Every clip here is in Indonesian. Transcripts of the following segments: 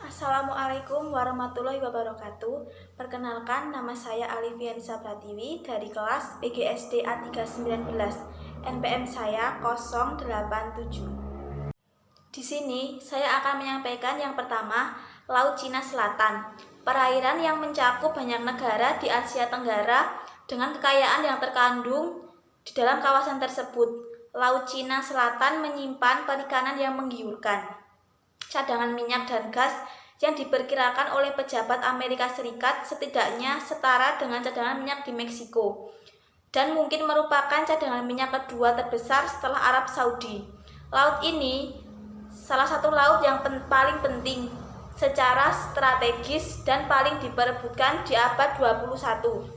Assalamualaikum warahmatullahi wabarakatuh. Perkenalkan, nama saya Alifianisa Pratiwi dari kelas PGSD A319. NPM saya 087. Di sini saya akan menyampaikan yang pertama, Laut Cina Selatan. Perairan yang mencakup banyak negara di Asia Tenggara dengan kekayaan yang terkandung di dalam kawasan tersebut. Laut Cina Selatan menyimpan perikanan yang menggiurkan, cadangan minyak dan gas yang diperkirakan oleh pejabat Amerika Serikat setidaknya setara dengan cadangan minyak di Meksiko, dan mungkin merupakan cadangan minyak kedua terbesar setelah Arab Saudi. Laut ini salah satu laut yang paling penting secara strategis dan paling diperebutkan di abad 21.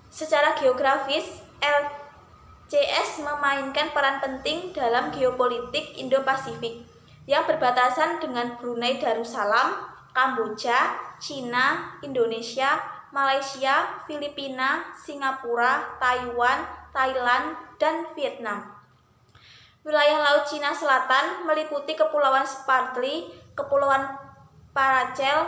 Secara geografis, LCS memainkan peran penting dalam geopolitik Indo-Pasifik yang berbatasan dengan Brunei Darussalam, Kamboja, Cina, Indonesia, Malaysia, Filipina, Singapura, Taiwan, Thailand, dan Vietnam. Wilayah Laut Cina Selatan meliputi Kepulauan Spratly, Kepulauan Paracel,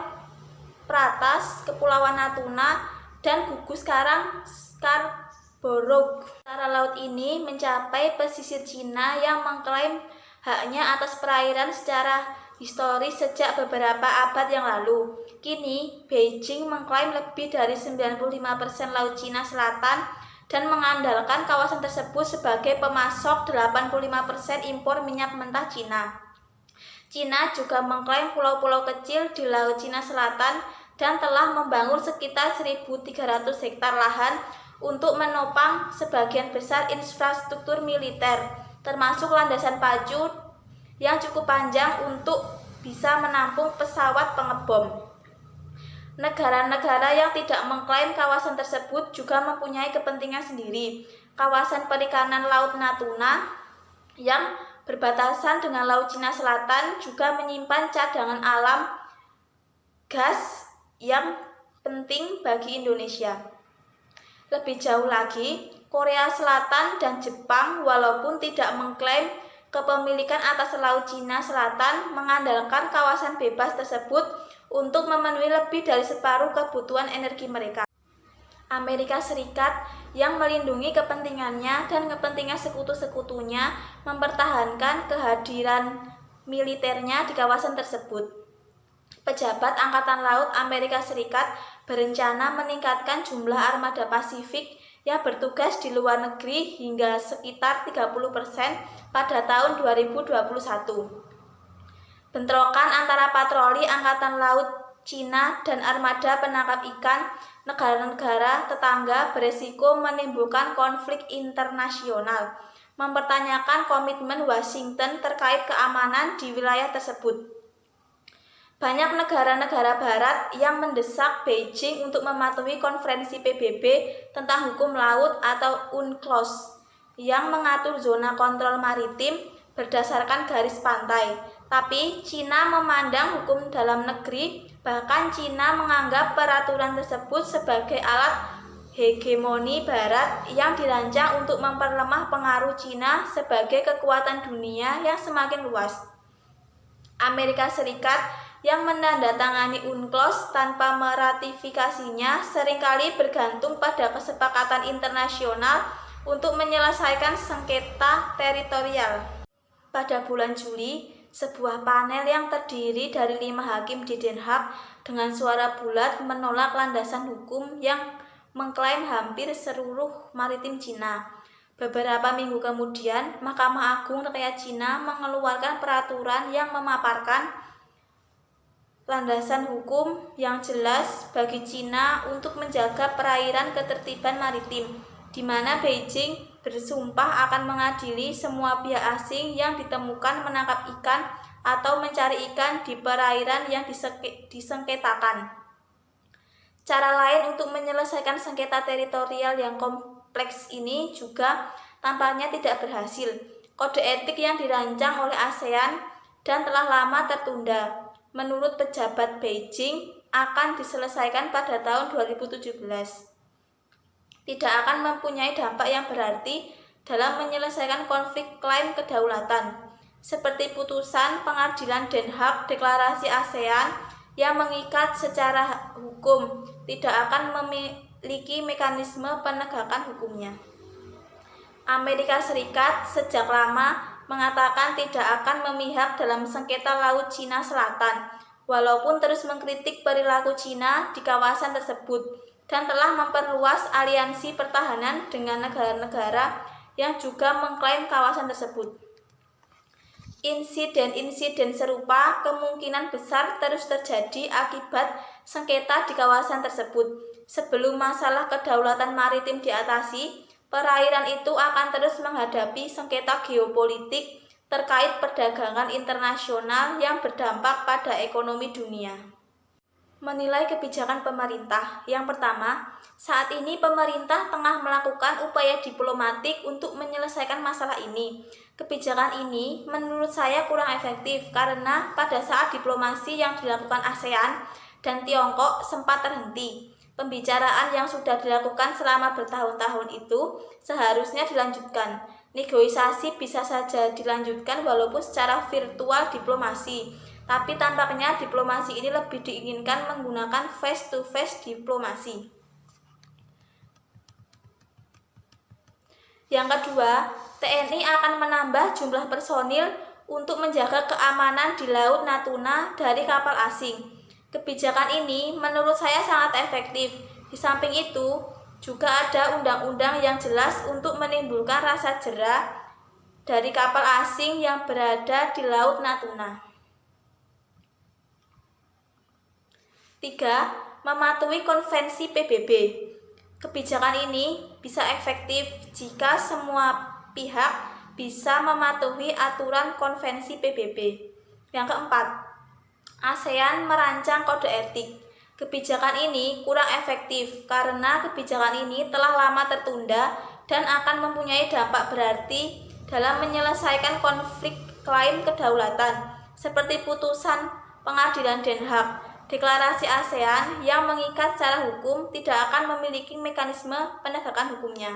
Pratas, Kepulauan Natuna, dan gugus karang Scarborough. Utara laut ini mencapai pesisir Cina yang mengklaim haknya atas perairan secara historis sejak beberapa abad yang lalu. Kini, Beijing mengklaim lebih dari 95% Laut Cina Selatan dan mengandalkan kawasan tersebut sebagai pemasok 85% impor minyak mentah Cina. Cina juga mengklaim pulau-pulau kecil di Laut Cina Selatan dan telah membangun sekitar 1.300 hektar lahan untuk menopang sebagian besar infrastruktur militer, termasuk landasan pacu yang cukup panjang untuk bisa menampung pesawat pengebom. Negara-negara yang tidak mengklaim kawasan tersebut juga mempunyai kepentingan sendiri. Kawasan perikanan Laut Natuna yang berbatasan dengan Laut Cina Selatan juga menyimpan cadangan alam gas yang penting bagi Indonesia. Lebih jauh lagi, Korea Selatan dan Jepang walaupun tidak mengklaim kepemilikan atas Laut Cina Selatan mengandalkan kawasan bebas tersebut untuk memenuhi lebih dari separuh kebutuhan energi mereka. Amerika Serikat yang melindungi kepentingannya dan kepentingan sekutu-sekutunya mempertahankan kehadiran militernya di kawasan tersebut. Pejabat Angkatan Laut Amerika Serikat berencana meningkatkan jumlah armada Pasifik yang bertugas di luar negeri hingga sekitar 30% pada tahun 2021. Bentrokan antara patroli Angkatan Laut Cina dan armada penangkap ikan negara-negara tetangga beresiko menimbulkan konflik internasional, mempertanyakan komitmen Washington terkait keamanan di wilayah tersebut. Banyak negara-negara barat yang mendesak Beijing untuk mematuhi konferensi PBB tentang hukum laut atau UNCLOS yang mengatur zona kontrol maritim berdasarkan garis pantai. Tapi Cina memandang hukum dalam negeri, bahkan Cina menganggap peraturan tersebut sebagai alat hegemoni barat yang dirancang untuk memperlemah pengaruh Cina sebagai kekuatan dunia yang semakin luas. Amerika Serikat yang menandatangani UNCLOS tanpa meratifikasinya seringkali bergantung pada kesepakatan internasional untuk menyelesaikan sengketa teritorial. Pada bulan Juli, sebuah panel yang terdiri dari 5 hakim di Den Haag dengan suara bulat menolak landasan hukum yang mengklaim hampir seluruh maritim Cina. Beberapa minggu kemudian, Mahkamah Agung Rakyat Cina mengeluarkan peraturan yang memaparkan landasan hukum yang jelas bagi Cina untuk menjaga perairan ketertiban maritim, di mana Beijing bersumpah akan mengadili semua pihak asing yang ditemukan menangkap ikan atau mencari ikan di perairan yang disengketakan. Cara lain untuk menyelesaikan sengketa teritorial yang kompleks ini juga tampaknya tidak berhasil. Kode etik yang dirancang oleh ASEAN dan telah lama tertunda, menurut pejabat Beijing, akan diselesaikan pada tahun 2017. Tidak akan mempunyai dampak yang berarti dalam menyelesaikan konflik klaim kedaulatan. seperti putusan Pengadilan Den Haag, Deklarasi ASEAN yang mengikat secara hukum, tidak akan memiliki mekanisme penegakan hukumnya. Amerika Serikat sejak lama mengatakan tidak akan memihak dalam sengketa Laut Cina Selatan, walaupun terus mengkritik perilaku Cina di kawasan tersebut dan telah memperluas aliansi pertahanan dengan negara-negara yang juga mengklaim kawasan tersebut. Insiden-insiden serupa kemungkinan besar terus terjadi akibat sengketa di kawasan tersebut. Sebelum masalah kedaulatan maritim diatasi, perairan itu akan terus menghadapi sengketa geopolitik terkait perdagangan internasional yang berdampak pada ekonomi dunia. Menilai kebijakan pemerintah. Yang pertama, saat ini pemerintah tengah melakukan upaya diplomatik untuk menyelesaikan masalah ini. Kebijakan ini menurut saya kurang efektif karena pada saat diplomasi yang dilakukan ASEAN dan Tiongkok sempat terhenti. Pembicaraan yang sudah dilakukan selama bertahun-tahun itu seharusnya dilanjutkan. Negosiasi bisa saja dilanjutkan walaupun secara virtual diplomasi, tapi tampaknya diplomasi ini lebih diinginkan menggunakan face-to-face diplomasi. Yang kedua, TNI akan menambah jumlah personil untuk menjaga keamanan di Laut Natuna dari kapal asing. Kebijakan ini menurut saya sangat efektif. Di samping itu, juga ada undang-undang yang jelas untuk menimbulkan rasa jera dari kapal asing yang berada di Laut Natuna. 3. Mematuhi konvensi PBB. Kebijakan ini bisa efektif jika semua pihak bisa mematuhi aturan konvensi PBB. Yang keempat, ASEAN merancang kode etik. Kebijakan ini kurang efektif karena kebijakan ini telah lama tertunda dan akan mempunyai dampak berarti dalam menyelesaikan konflik klaim kedaulatan, seperti putusan Pengadilan Den Haag. Deklarasi ASEAN yang mengikat secara hukum tidak akan memiliki mekanisme penegakan hukumnya.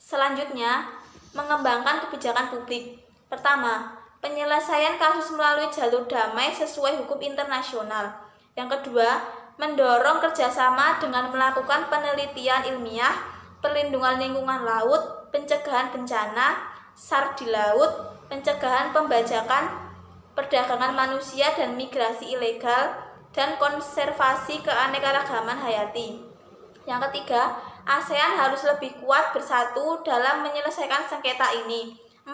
Selanjutnya, mengembangkan kebijakan publik. Pertama, penyelesaian kasus melalui jalur damai sesuai hukum internasional. Yang kedua, mendorong kerjasama dengan melakukan penelitian ilmiah, perlindungan lingkungan laut, pencegahan bencana, SAR di laut, pencegahan pembajakan, perdagangan manusia dan migrasi ilegal, dan konservasi keanekaragaman hayati. Yang ketiga, ASEAN harus lebih kuat bersatu dalam menyelesaikan sengketa ini. 4.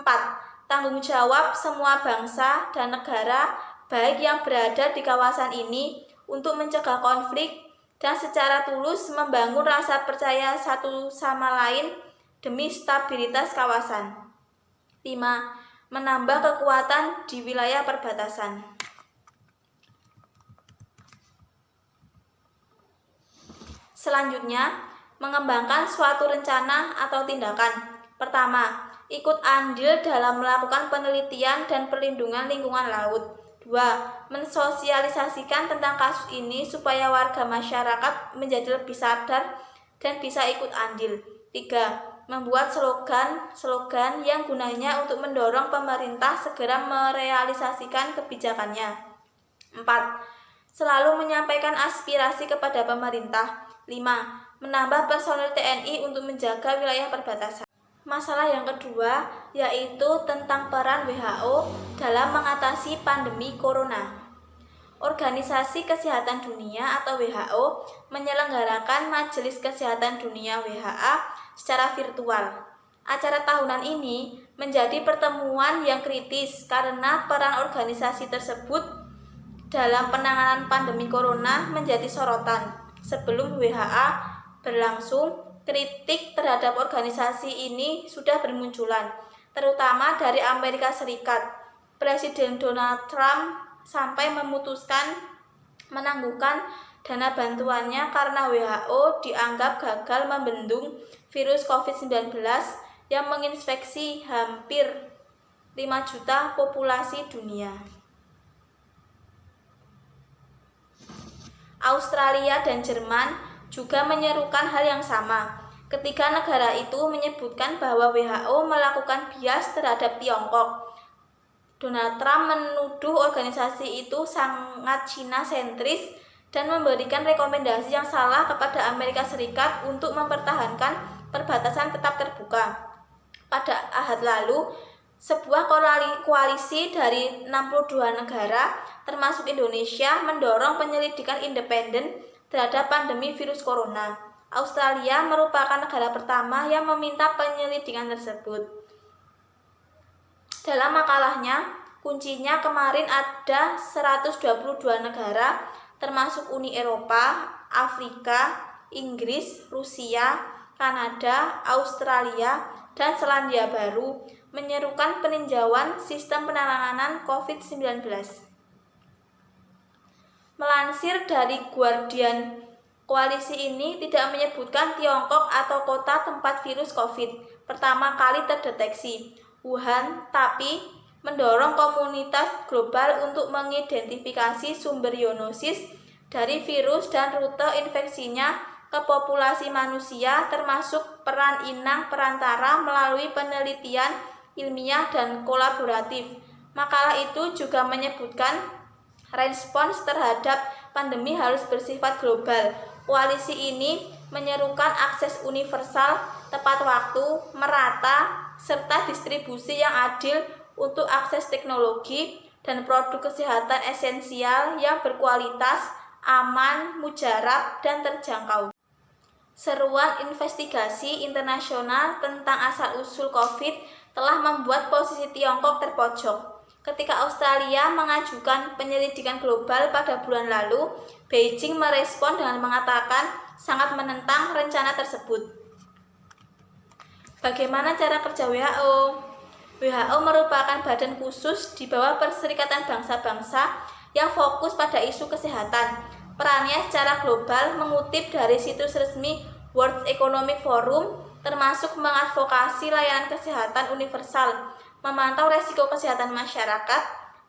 Tanggung jawab semua bangsa dan negara, baik yang berada di kawasan ini, untuk mencegah konflik dan secara tulus membangun rasa percaya satu sama lain demi stabilitas kawasan. 5. Menambah kekuatan di wilayah perbatasan. Selanjutnya, mengembangkan suatu rencana atau tindakan. Pertama, ikut andil dalam melakukan penelitian dan perlindungan lingkungan laut. 2. Mensosialisasikan tentang kasus ini supaya warga masyarakat menjadi lebih sadar dan bisa ikut andil. 3. Membuat slogan yang gunanya untuk mendorong pemerintah segera merealisasikan kebijakannya. 4. Selalu menyampaikan aspirasi kepada pemerintah. 5. Menambah personil TNI untuk menjaga wilayah perbatasan. Masalah yang kedua yaitu tentang peran WHO dalam mengatasi pandemi corona. Organisasi Kesehatan Dunia atau WHO menyelenggarakan Majelis Kesehatan Dunia WHA secara virtual. Acara tahunan ini menjadi pertemuan yang kritis karena peran organisasi tersebut dalam penanganan pandemi corona menjadi sorotan. Sebelum WHA berlangsung, kritik terhadap organisasi ini sudah bermunculan, terutama dari Amerika Serikat. Presiden Donald Trump sampai memutuskan menangguhkan dana bantuannya karena WHO dianggap gagal membendung virus COVID-19 yang menginfeksi hampir 5 juta populasi dunia. Australia dan Jerman juga menyerukan hal yang sama. Ketiga negara itu menyebutkan bahwa WHO melakukan bias terhadap Tiongkok. Donald Trump menuduh organisasi itu sangat Cina sentris dan memberikan rekomendasi yang salah kepada Amerika Serikat untuk mempertahankan perbatasan tetap terbuka. Pada Ahad lalu, sebuah koalisi dari 62 negara, termasuk Indonesia, mendorong penyelidikan independen terhadap pandemi virus corona. Australia merupakan negara pertama yang meminta penyelidikan tersebut. Dalam makalahnya, kuncinya kemarin ada 122 negara, termasuk Uni Eropa, Afrika, Inggris, Rusia, Kanada, Australia, dan Selandia Baru, menyerukan peninjauan sistem penanganan COVID-19. Melansir dari Guardian, koalisi ini tidak menyebutkan Tiongkok atau kota tempat virus COVID pertama kali terdeteksi, Wuhan, tapi mendorong komunitas global untuk mengidentifikasi sumber zoonosis dari virus dan rute infeksinya ke populasi manusia, termasuk peran inang perantara melalui penelitian ilmiah dan kolaboratif. Makalah itu juga menyebutkan respons terhadap pandemi harus bersifat global. Koalisi ini menyerukan akses universal, tepat waktu, merata, serta distribusi yang adil untuk akses teknologi dan produk kesehatan esensial yang berkualitas, aman, mujarab, dan terjangkau. Seruan investigasi internasional tentang asal-usul COVID telah membuat posisi Tiongkok terpojok. Ketika Australia mengajukan penyelidikan global pada bulan lalu, Beijing merespon dengan mengatakan sangat menentang rencana tersebut. Bagaimana cara kerja WHO? WHO merupakan badan khusus di bawah Perserikatan Bangsa-Bangsa yang fokus pada isu kesehatan. Perannya secara global mengutip dari situs resmi World Economic Forum, termasuk mengadvokasi layanan kesehatan universal, memantau resiko kesehatan masyarakat,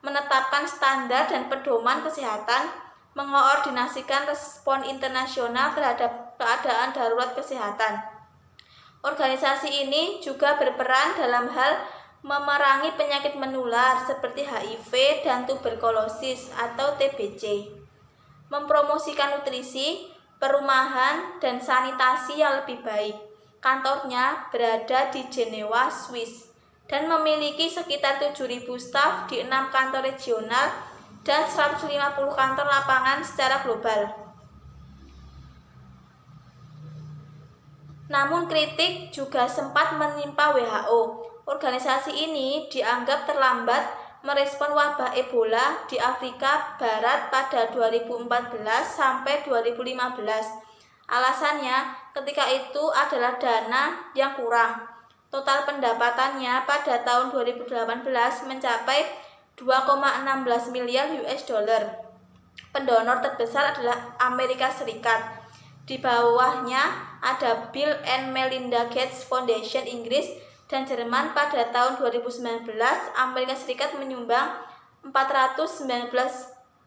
menetapkan standar dan pedoman kesehatan, mengoordinasikan respon internasional terhadap keadaan darurat kesehatan. Organisasi ini juga berperan dalam hal memerangi penyakit menular seperti HIV dan tuberkulosis atau TBC, mempromosikan nutrisi, perumahan, dan sanitasi yang lebih baik. Kantornya berada di Jenewa, Swiss, dan memiliki sekitar 7.000 staf di 6 kantor regional dan 150 kantor lapangan secara global. Namun kritik juga sempat menimpa WHO. Organisasi ini dianggap terlambat merespon wabah Ebola di Afrika Barat pada 2014 sampai 2015. Alasannya ketika itu adalah dana yang kurang. Total pendapatannya pada tahun 2018 mencapai 2,16 miliar US dollar. Pendonor terbesar adalah Amerika Serikat. Di bawahnya ada Bill and Melinda Gates Foundation Inggris dan Jerman. Pada tahun 2019, Amerika Serikat menyumbang 419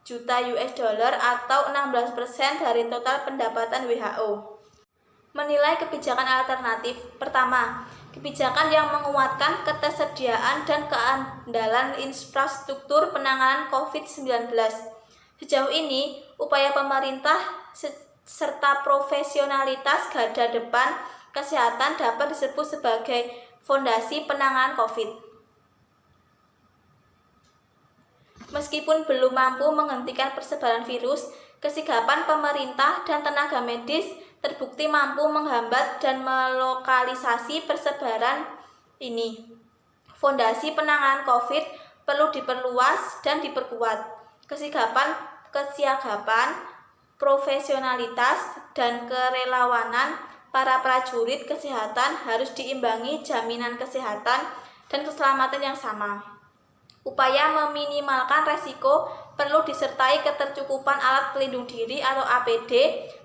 juta US dollar atau 16% dari total pendapatan WHO. Menilai kebijakan alternatif. Pertama, kebijakan yang menguatkan ketersediaan dan keandalan infrastruktur penanganan COVID-19. Sejauh ini, upaya pemerintah serta profesionalitas garda depan kesehatan dapat disebut sebagai fondasi penanganan COVID. Meskipun belum mampu menghentikan persebaran virus, kesigapan pemerintah dan tenaga medis terbukti mampu menghambat dan melokalisasi persebaran ini. Fondasi penanganan COVID perlu diperluas dan diperkuat. Kesiagapan, profesionalitas, dan kerelawanan para prajurit kesehatan harus diimbangi jaminan kesehatan dan keselamatan yang sama. Upaya meminimalkan resiko perlu disertai ketercukupan alat pelindung diri atau APD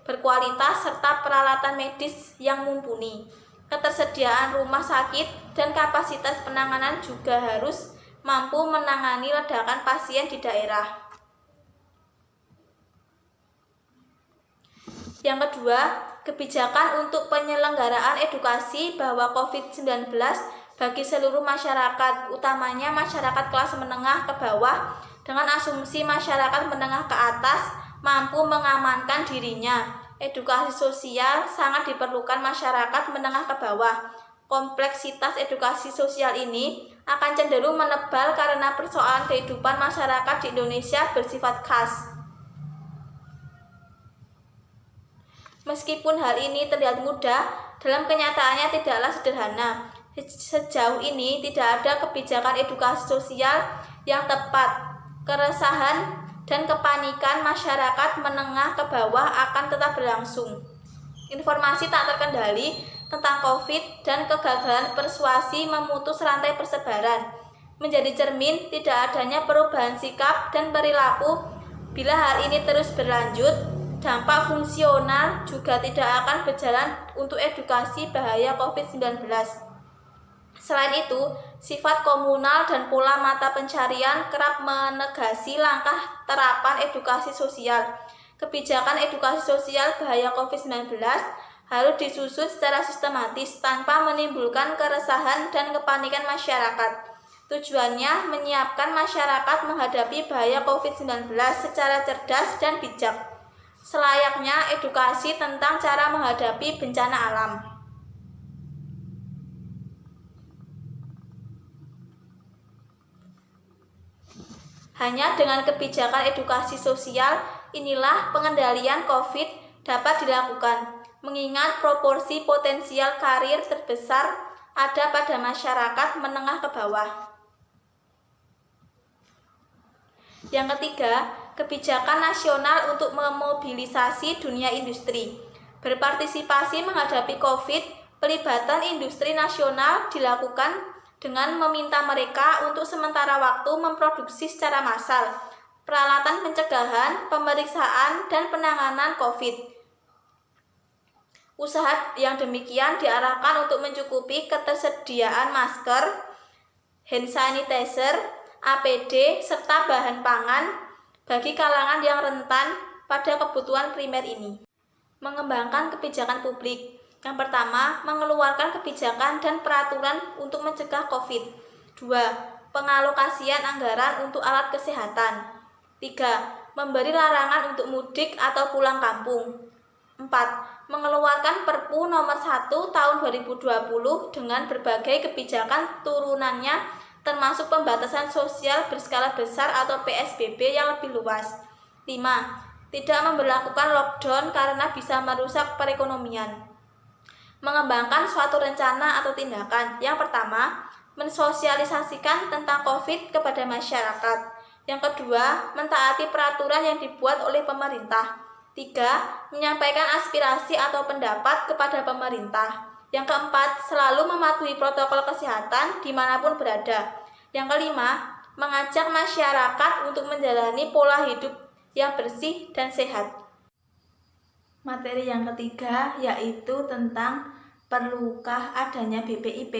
berkualitas serta peralatan medis yang mumpuni. Ketersediaan rumah sakit dan kapasitas penanganan juga harus mampu menangani ledakan pasien di daerah. Yang kedua, kebijakan untuk penyelenggaraan edukasi bahwa COVID-19 bagi seluruh masyarakat, utamanya masyarakat kelas menengah ke bawah, dengan asumsi masyarakat menengah ke atas mampu mengamankan dirinya. Edukasi sosial sangat diperlukan masyarakat menengah ke bawah. Kompleksitas edukasi sosial ini akan cenderung menebal karena persoalan kehidupan masyarakat di Indonesia bersifat khas. Meskipun hal ini terlihat mudah, dalam kenyataannya tidaklah sederhana. Sejauh ini tidak ada kebijakan edukasi sosial yang tepat. Keresahan dan kepanikan masyarakat menengah ke bawah akan tetap berlangsung. Informasi tak terkendali tentang COVID dan kegagalan persuasi memutus rantai persebaran menjadi cermin tidak adanya perubahan sikap dan perilaku. Bila hal ini terus berlanjut, dampak fungsional juga tidak akan berjalan untuk edukasi bahaya COVID-19. Selain itu, sifat komunal dan pola mata pencarian kerap menegasi langkah terapan edukasi sosial. Kebijakan edukasi sosial bahaya COVID-19 harus disusun secara sistematis tanpa menimbulkan keresahan dan kepanikan masyarakat. Tujuannya menyiapkan masyarakat menghadapi bahaya COVID-19 secara cerdas dan bijak, selayaknya edukasi tentang cara menghadapi bencana alam. Hanya dengan kebijakan edukasi sosial inilah pengendalian COVID dapat dilakukan, mengingat proporsi potensial karir terbesar ada pada masyarakat menengah ke bawah. Yang ketiga, kebijakan nasional untuk memobilisasi dunia industri. Berpartisipasi menghadapi COVID, pelibatan industri nasional dilakukan dengan meminta mereka untuk sementara waktu memproduksi secara massal peralatan pencegahan, pemeriksaan, dan penanganan COVID. Usaha yang demikian diarahkan untuk mencukupi ketersediaan masker, hand sanitizer, APD, serta bahan pangan bagi kalangan yang rentan pada kebutuhan primer ini. Mengembangkan kebijakan publik. Yang pertama, mengeluarkan kebijakan dan peraturan untuk mencegah COVID. 2. Pengalokasian anggaran untuk alat kesehatan. 3. Memberi larangan untuk mudik atau pulang kampung. 4. Mengeluarkan Perpu nomor 1 tahun 2020 dengan berbagai kebijakan turunannya termasuk pembatasan sosial berskala besar atau PSBB yang lebih luas. 5. Tidak memberlakukan lockdown karena bisa merusak perekonomian. Mengembangkan suatu rencana atau tindakan. Yang pertama, mensosialisasikan tentang COVID kepada masyarakat. Yang kedua, mentaati peraturan yang dibuat oleh pemerintah. 3. Menyampaikan aspirasi atau pendapat kepada pemerintah. Yang keempat, selalu mematuhi protokol kesehatan dimanapun berada. Yang kelima, mengajak masyarakat untuk menjalani pola hidup yang bersih dan sehat. Materi yang ketiga yaitu tentang perlukah adanya BPIP.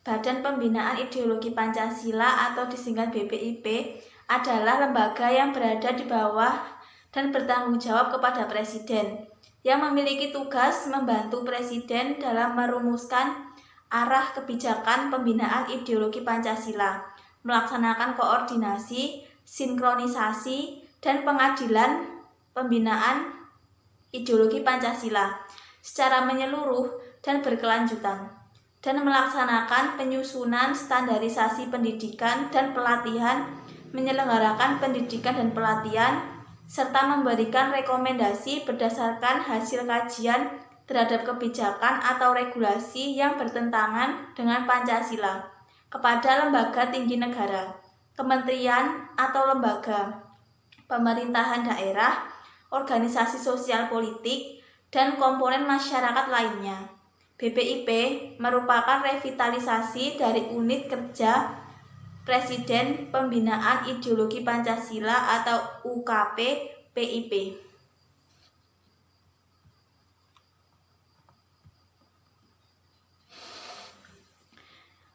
Badan Pembinaan Ideologi Pancasila atau disingkat BPIP adalah lembaga yang berada di bawah dan bertanggung jawab kepada Presiden, yang memiliki tugas membantu Presiden dalam merumuskan arah kebijakan pembinaan ideologi Pancasila, melaksanakan koordinasi, sinkronisasi, dan pengadilan pembinaan ideologi Pancasila secara menyeluruh dan berkelanjutan, dan melaksanakan penyusunan standarisasi pendidikan dan pelatihan, menyelenggarakan pendidikan dan pelatihan, serta memberikan rekomendasi berdasarkan hasil kajian terhadap kebijakan atau regulasi yang bertentangan dengan Pancasila kepada lembaga tinggi negara, kementerian atau lembaga, pemerintahan daerah, organisasi sosial politik, dan komponen masyarakat lainnya. BPIP merupakan revitalisasi dari unit kerja Presiden Pembinaan Ideologi Pancasila atau UKP PIP.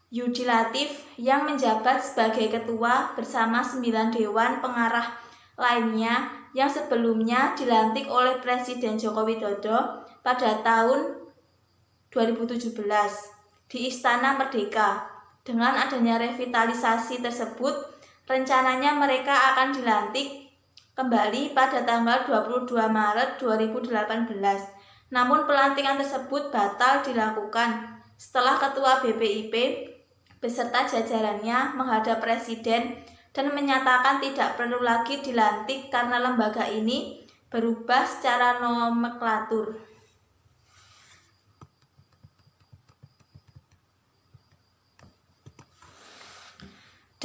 Yudi Latif yang menjabat sebagai ketua bersama 9 dewan pengarah lainnya yang sebelumnya dilantik oleh Presiden Joko Widodo pada tahun 2017 di Istana Merdeka. Dengan adanya revitalisasi tersebut, rencananya mereka akan dilantik kembali pada tanggal 22 Maret 2018. Namun pelantikan tersebut batal dilakukan setelah Ketua BPIP beserta jajarannya menghadap Presiden dan menyatakan tidak perlu lagi dilantik karena lembaga ini berubah secara nomenklatur.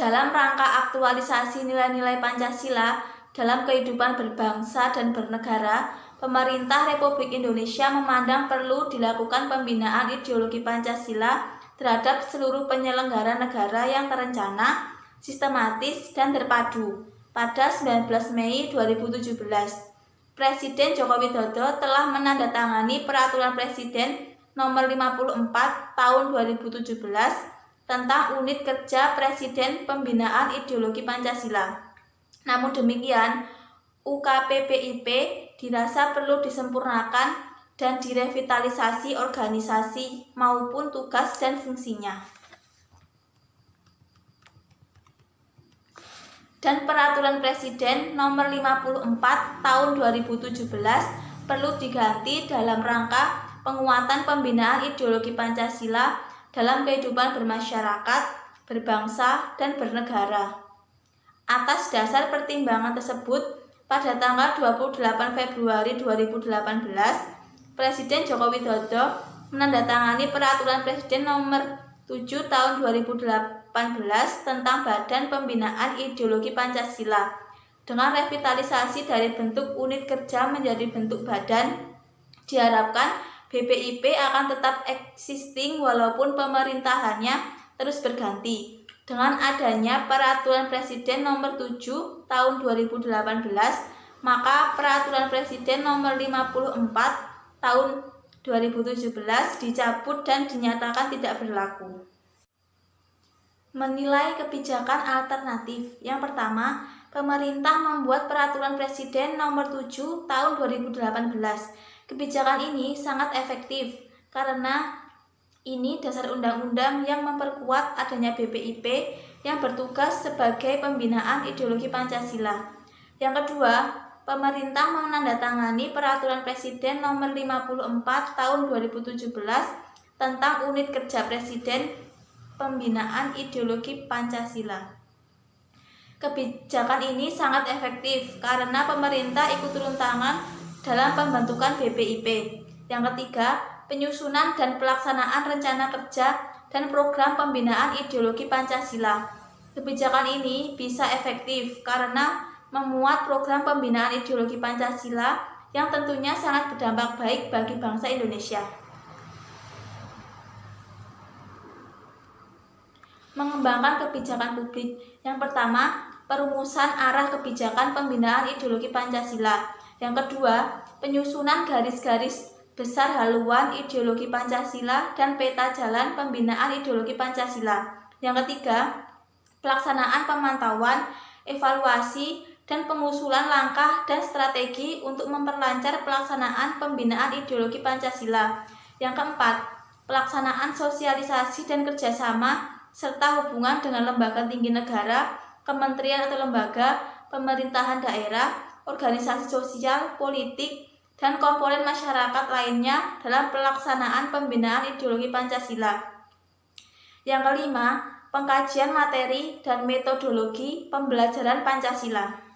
Dalam rangka aktualisasi nilai-nilai Pancasila dalam kehidupan berbangsa dan bernegara, pemerintah Republik Indonesia memandang perlu dilakukan pembinaan ideologi Pancasila terhadap seluruh penyelenggara negara yang terencana, sistematis, dan terpadu. Pada 19 Mei 2017, Presiden Joko Widodo telah menandatangani Peraturan Presiden Nomor 54 Tahun 2017 tentang Unit Kerja Presiden Pembinaan Ideologi Pancasila. Namun demikian, UKPPIP dirasa perlu disempurnakan dan direvitalisasi organisasi maupun tugas dan fungsinya. Dan Peraturan Presiden Nomor 54 Tahun 2017 perlu diganti dalam rangka penguatan pembinaan ideologi Pancasila dalam kehidupan bermasyarakat, berbangsa, dan bernegara. Atas dasar pertimbangan tersebut, pada tanggal 28 Februari 2018, Presiden Joko Widodo menandatangani Peraturan Presiden Nomor 7 Tahun 2018 tentang Badan Pembinaan Ideologi Pancasila. Dengan revitalisasi dari bentuk unit kerja menjadi bentuk badan, diharapkan BPIP akan tetap existing walaupun pemerintahannya terus berganti. Dengan adanya Peraturan Presiden Nomor 7 Tahun 2018, maka Peraturan Presiden Nomor 54 Tahun 2017 dicabut dan dinyatakan tidak berlaku. Menilai kebijakan alternatif. Yang pertama, pemerintah membuat Peraturan Presiden Nomor 7 Tahun 2018. Kebijakan ini sangat efektif karena ini dasar undang-undang yang memperkuat adanya BPIP yang bertugas sebagai pembinaan ideologi Pancasila. Yang kedua, pemerintah menandatangani Peraturan Presiden Nomor 54 Tahun 2017 tentang Unit Kerja Presiden Pembinaan Ideologi Pancasila. Kebijakan ini sangat efektif karena pemerintah ikut turun tangan dalam pembentukan BPIP. Yang ketiga, penyusunan dan pelaksanaan rencana kerja dan program pembinaan ideologi Pancasila. Kebijakan ini bisa efektif karena memuat program pembinaan ideologi Pancasila yang tentunya sangat berdampak baik bagi bangsa Indonesia. Mengembangkan kebijakan publik. Yang pertama, perumusan arah kebijakan pembinaan ideologi Pancasila. Yang kedua, penyusunan garis-garis besar haluan ideologi Pancasila dan peta jalan pembinaan ideologi Pancasila. Yang ketiga, pelaksanaan pemantauan, evaluasi, dan pengusulan langkah dan strategi untuk memperlancar pelaksanaan pembinaan ideologi Pancasila. Yang keempat, pelaksanaan sosialisasi dan kerjasama serta hubungan dengan lembaga tinggi negara, kementerian atau lembaga, pemerintahan daerah, organisasi sosial, politik, dan komponen masyarakat lainnya dalam pelaksanaan pembinaan ideologi Pancasila. Yang kelima, pengkajian materi dan metodologi pembelajaran Pancasila.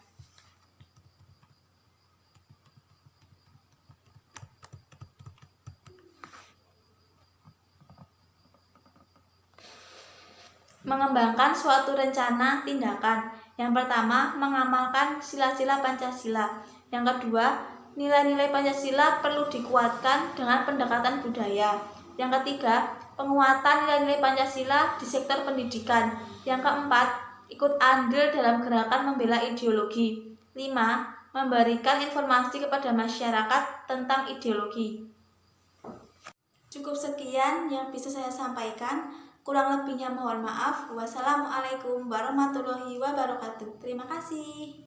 Mengembangkan suatu rencana tindakan. Yang pertama, mengamalkan sila-sila Pancasila. Yang kedua, nilai-nilai Pancasila perlu dikuatkan dengan pendekatan budaya. Yang ketiga, penguatan nilai-nilai Pancasila di sektor pendidikan. Yang keempat, ikut andil dalam gerakan membela ideologi. 5. Memberikan informasi kepada masyarakat tentang ideologi. Cukup sekian yang bisa saya sampaikan. Kurang lebihnya mohon maaf. Wassalamualaikum warahmatullahi wabarakatuh. Terima kasih.